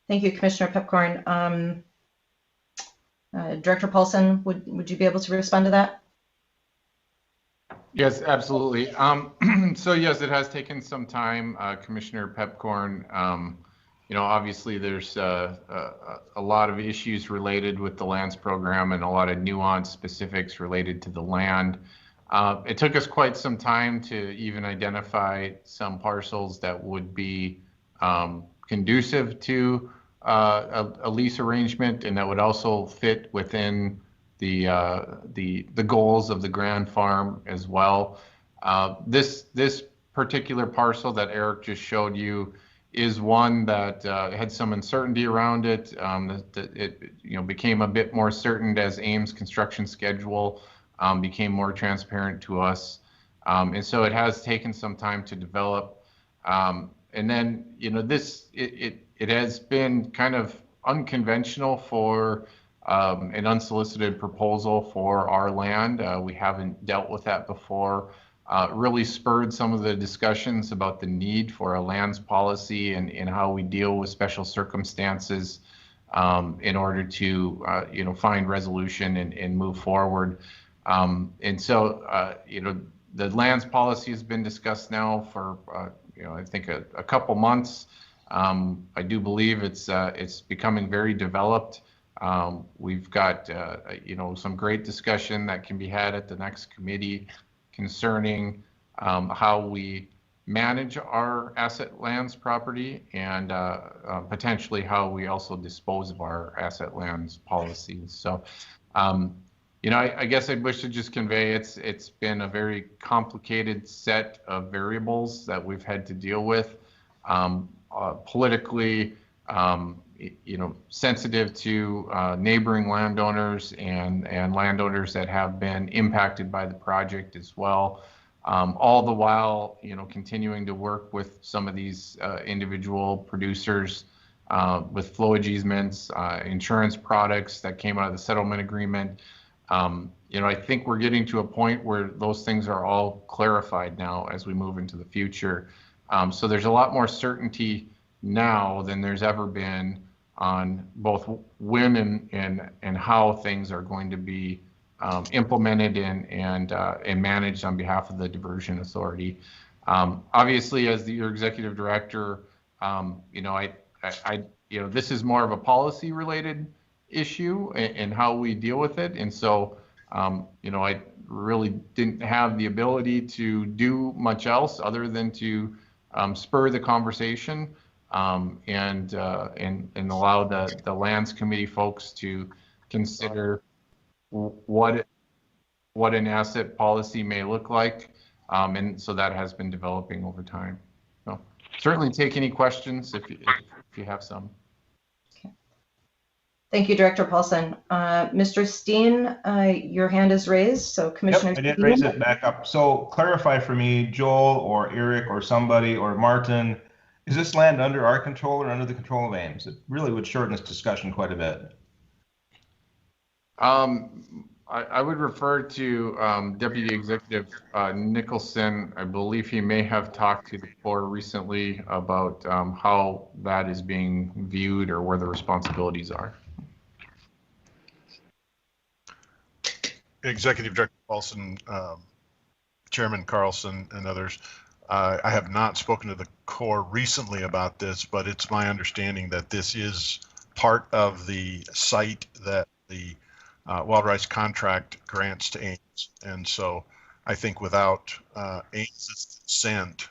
Thank you, Commissioner Pepcorn. Director Paulson, would you be able to respond to that? Yes, absolutely. So yes, it has taken some time, Commissioner Pepcorn. Obviously there's a lot of issues related with the lands program and a lot of nuanced specifics related to the land. It took us quite some time to even identify some parcels that would be conducive to a lease arrangement, and that would also fit within the goals of the Grand Farm as well. This particular parcel that Eric just showed you is one that had some uncertainty around it. That it became a bit more certain as Ames construction schedule became more transparent to us, and so it has taken some time to develop. And then it has been kind of unconventional for an unsolicited proposal for our land. We haven't dealt with that before. Really spurred some of the discussions about the need for a lands policy and how we deal with special circumstances in order to find resolution and move forward. And so the lands policy has been discussed now for I think a couple months. I do believe it's becoming very developed. We've got some great discussion that can be had at the next committee concerning how we manage our asset lands property and potentially how we also dispose of our asset lands policies. So, I guess I wish to just convey it's been a very complicated set of variables that we've had to deal with, politically, sensitive to neighboring landowners and landowners that have been impacted by the project as well. All the while, continuing to work with some of these individual producers with flowage easements, insurance products that came out of the settlement agreement. I think we're getting to a point where those things are all clarified now as we move into the future. So there's a lot more certainty now than there's ever been on both when and how things are going to be implemented and managed on behalf of the Diversion Authority. Obviously, as your executive director, this is more of a policy-related issue and how we deal with it, and so I really didn't have the ability to do much else other than to spur the conversation. And allow the lands committee folks to consider what an asset policy may look like, and so that has been developing over time. So certainly take any questions if you have some. Okay. Thank you, Director Paulson. Mr. Steen, your hand is raised, so Commissioner. Yep, I did raise it back up. So clarify for me, Joel or Eric or somebody or Martin. Is this land under our control or under the control of Ames? It really would shorten this discussion quite a bit. I would refer to Deputy Executive Nicholson. I believe he may have talked to the floor recently about how that is being viewed or where the responsibilities are. Executive Director Paulson, Chairman Carlson, and others. I have not spoken to the Corps recently about this, but it's my understanding that this is part of the site that the Wild Rice contract grants to Ames. And so I think without Ames' consent,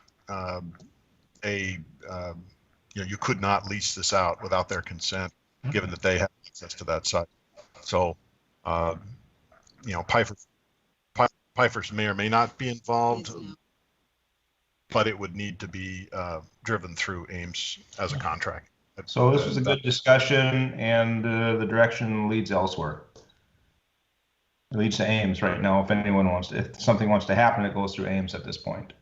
you could not lease this out without their consent, given that they have access to that site. So, Pfeiffer's may or may not be involved, but it would need to be driven through Ames as a contract. So this was a good discussion, and the direction leads elsewhere. It leads to Ames right now. If something wants to happen, it goes through Ames at this point.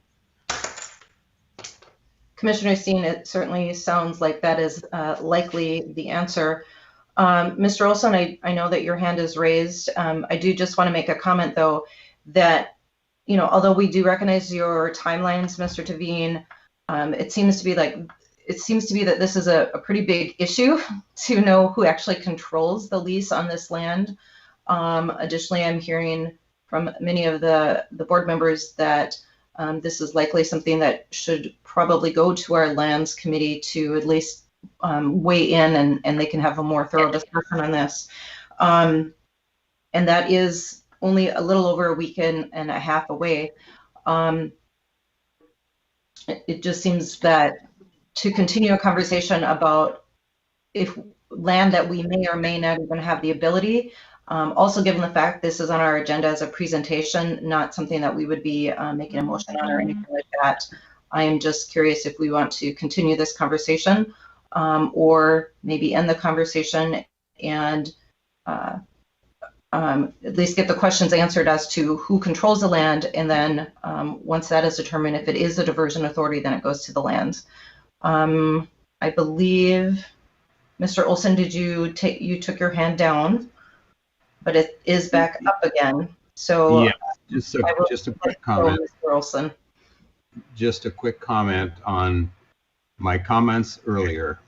Commissioner Steen, it certainly sounds like that is likely the answer. Mr. Olson, I know that your hand is raised. I do just want to make a comment, though, that although we do recognize your timelines, Mr. Tavine, it seems to be that this is a pretty big issue to know who actually controls the lease on this land. Additionally, I'm hearing from many of the board members that this is likely something that should probably go to our lands committee to at least weigh in, and they can have a more thorough discussion on this. And that is only a little over a week and a half away. It just seems that to continue a conversation about if land that we may or may not even have the ability. Also, given the fact this is on our agenda as a presentation, not something that we would be making a motion on or anything like that. I am just curious if we want to continue this conversation or maybe end the conversation and at least get the questions answered as to who controls the land. And then once that is determined, if it is a diversion authority, then it goes to the lands. I believe, Mr. Olson, you took your hand down, but it is back up again. So yeah, just a quick comment. Mr. Olson. Just a quick comment on my comments earlier.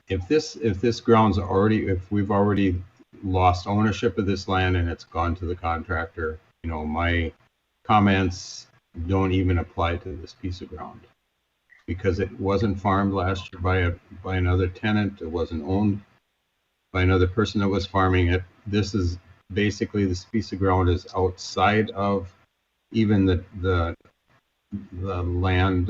If this ground's if we've already lost ownership of this land and it's gone to the contractor, you know, my comments don't even apply to this piece of ground because it wasn't farmed last year by another tenant. It wasn't owned by another person that was farming it. This is basically, this piece of ground is outside of even the land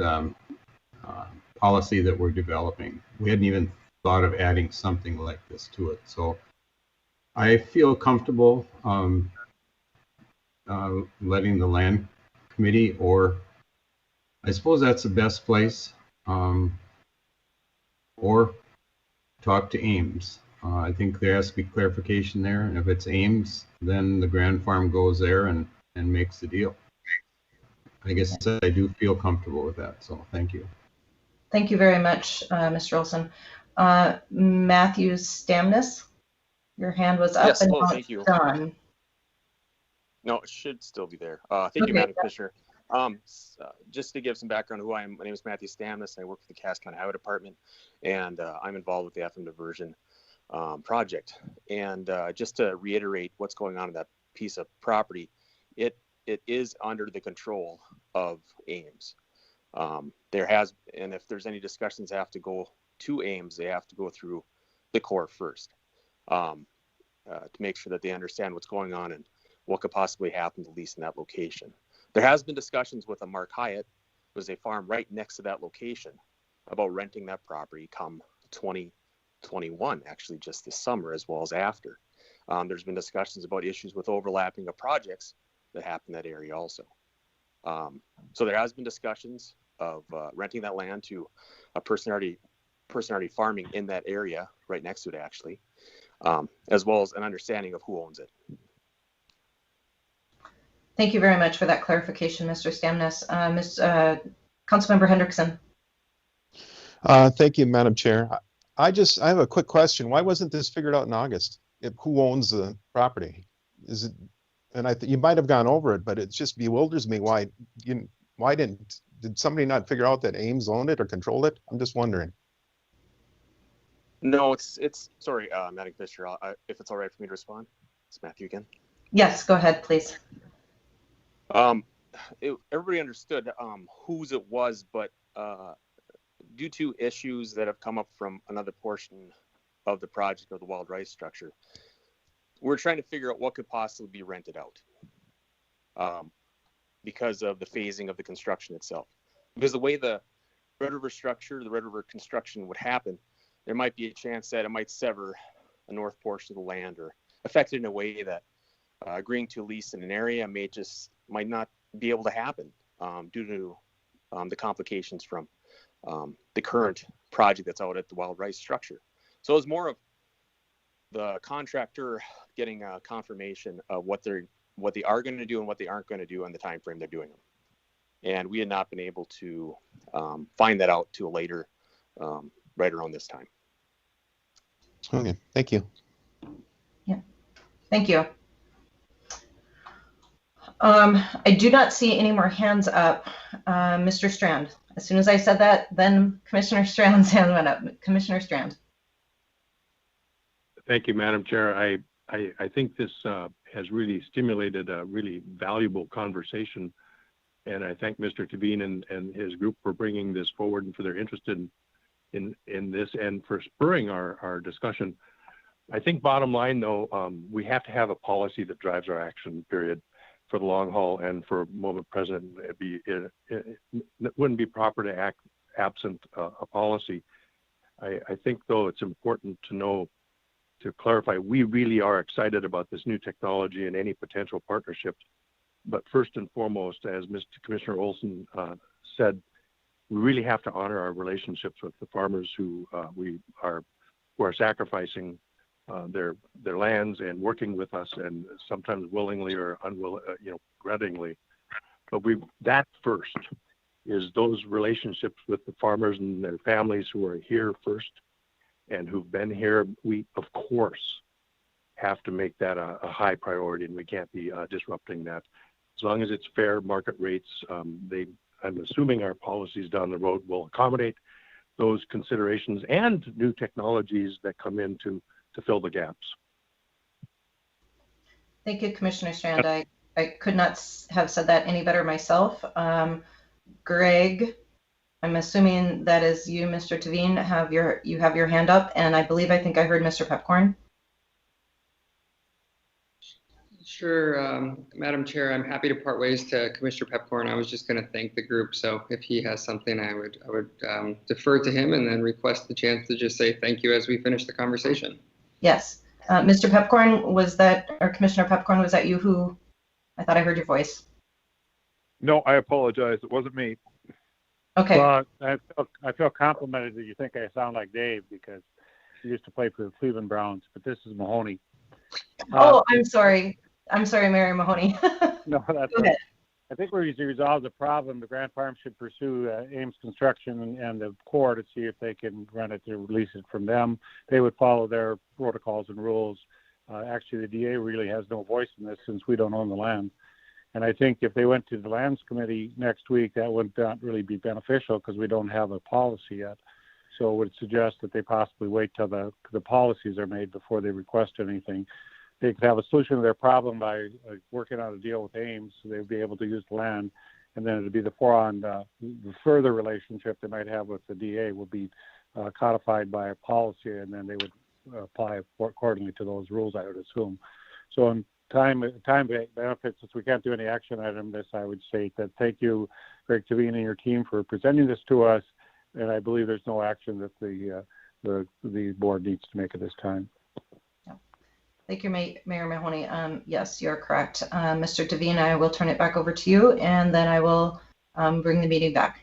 policy that we're developing. We hadn't even thought of adding something like this to it. So I feel comfortable letting the land committee, or I suppose that's the best place, or talk to Ames. I think there has to be clarification there, and if it's Ames, then the Grand Farm goes there and makes the deal. I guess I do feel comfortable with that, so thank you. Thank you very much, Mr. Olson. Matthew Stamnus, your hand was up. Yes, and hello, thank you. Done. No, it should still be there. Thank you, Madam Commissioner. Just to give some background on who I am, my name is Matthew Stamnus. I work for the Cass County Highway Department, and I'm involved with the FM Diversion project. And just to reiterate what's going on in that piece of property, it is under the control of Ames. And if there's any discussions that have to go to Ames, they have to go through the Corps first to make sure that they understand what's going on and what could possibly happen to lease in that location. There has been discussions with a Mark Hyatt, who is a farm right next to that location, about renting that property come 2021, actually just this summer as well as after. There's been discussions about issues with overlapping of projects that happen in that area also. So there has been discussions of renting that land to a person already farming in that area right next to it actually, as well as an understanding of who owns it. Thank you very much for that clarification, Mr. Stamnus. Councilmember Hendrickson. Thank you, Madam Chair. I have a quick question. Why wasn't this figured out in August? Who owns the property? Is it? And you might have gone over it, but it just bewilders me. Why did somebody not figure out that Ames owned it or controlled it? I'm just wondering. No, it's sorry, Madam Commissioner, if it's all right for me to respond. It's Matthew again. Yes, go ahead, please. Everybody understood whose it was, but due to issues that have come up from another portion of the project of the wild rice structure, we're trying to figure out what could possibly be rented out because of the phasing of the construction itself. Because the way the Red River structure, the Red River construction would happen, there might be a chance that it might sever a north portion of the land or affect it in a way that agreeing to lease in an area might not be able to happen due to the complications from the current project that's out at the wild rice structure. So it's more of the contractor getting a confirmation of what they are going to do and what they aren't going to do in the time frame they're doing them. And we had not been able to find that out till later, right around this time. Okay, thank you. Yeah, thank you. I do not see any more hands up. Mr. Strand, as soon as I said that, then Commissioner Strand's hand went up. Commissioner Strand. Thank you, Madam Chair. I think this has really stimulated a really valuable conversation, and I thank Mr. Tavine and his group for bringing this forward and for their interest in this and for spurring our discussion. I think bottom line, though, we have to have a policy that drives our action, period. for the long haul and for moment present. It wouldn't be proper to act absent a policy. I think, though, it's important to know, to clarify, we really are excited about this new technology and any potential partnerships. But first and foremost, as Mr. Commissioner Olson said, we really have to honor our relationships with the farmers who are sacrificing their lands and working with us, and sometimes willingly or grudgingly. But that first is those relationships with the farmers and their families who are here first and who've been here. We, of course, have to make that a high priority, and we can't be disrupting that. As long as it's fair market rates, I'm assuming our policies down the road will accommodate those considerations and new technologies that come in to fill the gaps. Thank you, Commissioner Strand. I could not have said that any better myself. Greg, I'm assuming that is you, Mr. Tavine. You have your hand up, and I think I heard Mr. Pepcorn. Sure, Madam Chair, I'm happy to part ways to Commissioner Pepcorn. I was just going to thank the group, so if he has something, I would defer to him and then request the chance to just say thank you as we finish the conversation. Yes, Mr. Pepcorn, or Commissioner Pepcorn, was that you who? I thought I heard your voice. No, I apologize. It wasn't me. Okay. Well, I feel complimented that you think I sound like Dave because he used to play for the Cleveland Browns, but this is Mahoney. Oh, I'm sorry. I'm sorry, Mary Mahoney. No, that's okay. I think we're to resolve the problem. The Grand Farm should pursue Ames Construction and the Corps to see if they can run it to release it from them. They would follow their protocols and rules. Actually, the DA really has no voice in this since we don't own the land. And I think if they went to the Lands Committee next week, that would not really be beneficial because we don't have a policy yet. So I would suggest that they possibly wait till the policies are made before they request anything. They could have a solution to their problem by working out a deal with Ames, so they'd be able to use the land, and then it'd be the further relationship they might have with the DA will be codified by a policy, and then they would apply accordingly to those rules, I would assume. So in time benefits, since we can't do any action item this, I would say that thank you, Greg Tavine and your team, for presenting this to us, and I believe there's no action that the board needs to make at this time. Thank you, Mayor Mahoney. Yes, you're correct. Mr. Tavine, I will turn it back over to you, and then I will bring the meeting back.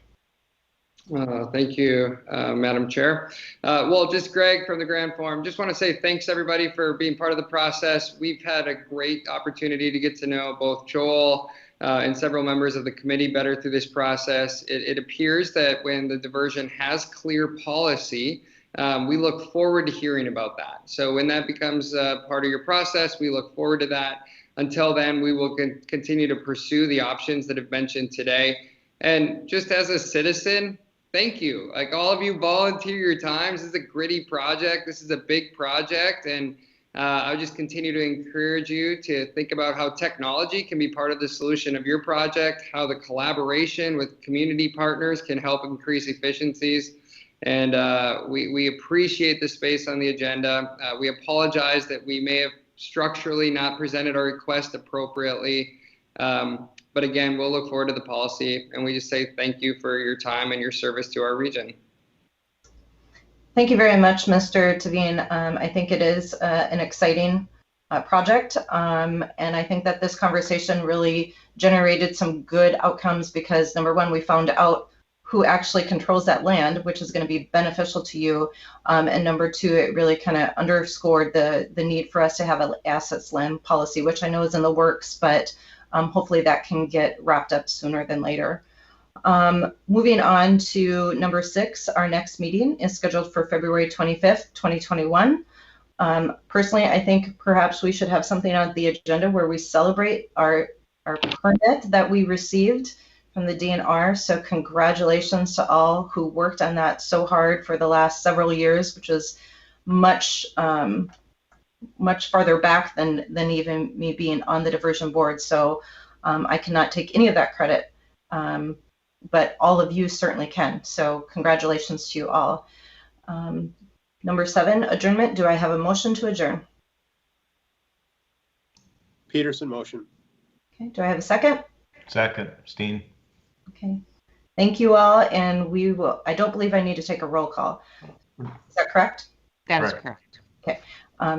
Thank you, Madam Chair. Well, just Greg from the Grand Forum. Just want to say thanks, everybody, for being part of the process. We've had a great opportunity to get to know both Joel and several members of the committee better through this process. It appears that when the diversion has clear policy, we look forward to hearing about that. So when that becomes part of your process, we look forward to that. Until then, we will continue to pursue the options that have mentioned today. And just as a citizen, thank you. Like, all of you volunteer your time. This is a gritty project. This is a big project. And I would just continue to encourage you to think about how technology can be part of the solution of your project, how the collaboration with community partners can help increase efficiencies. And we appreciate the space on the agenda. We apologize that we may have structurally not presented our request appropriately. But again, we'll look forward to the policy, and we just say thank you for your time and your service to our region. Thank you very much, Mr. Tavine. I think it is an exciting project, and I think that this conversation really generated some good outcomes because, number one, we found out who actually controls that land, which is going to be beneficial to you. And number two, it really kind of underscored the need for us to have an assets land policy, which I know is in the works, but hopefully that can get wrapped up sooner than later. Moving on to number 6, our next meeting is scheduled for February 25th, 2021. Personally, I think perhaps we should have something on the agenda where we celebrate our permit that we received from the DNR. So congratulations to all who worked on that so hard for the last several years, which is much farther back than even me being on the diversion board. So I cannot take any of that credit, but all of you certainly can. So congratulations to you all. Number 7, adjournment. Do I have a motion to adjourn? Peterson, motion. Okay, do I have a second? Second, Steen. Okay. Thank you all, and we will, I don't believe I need to take a roll call. Is that correct? That is correct. Okay.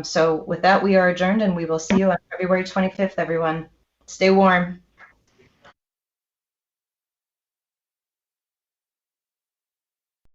So with that, we are adjourned, and we will see you on February 25th, everyone. Stay warm.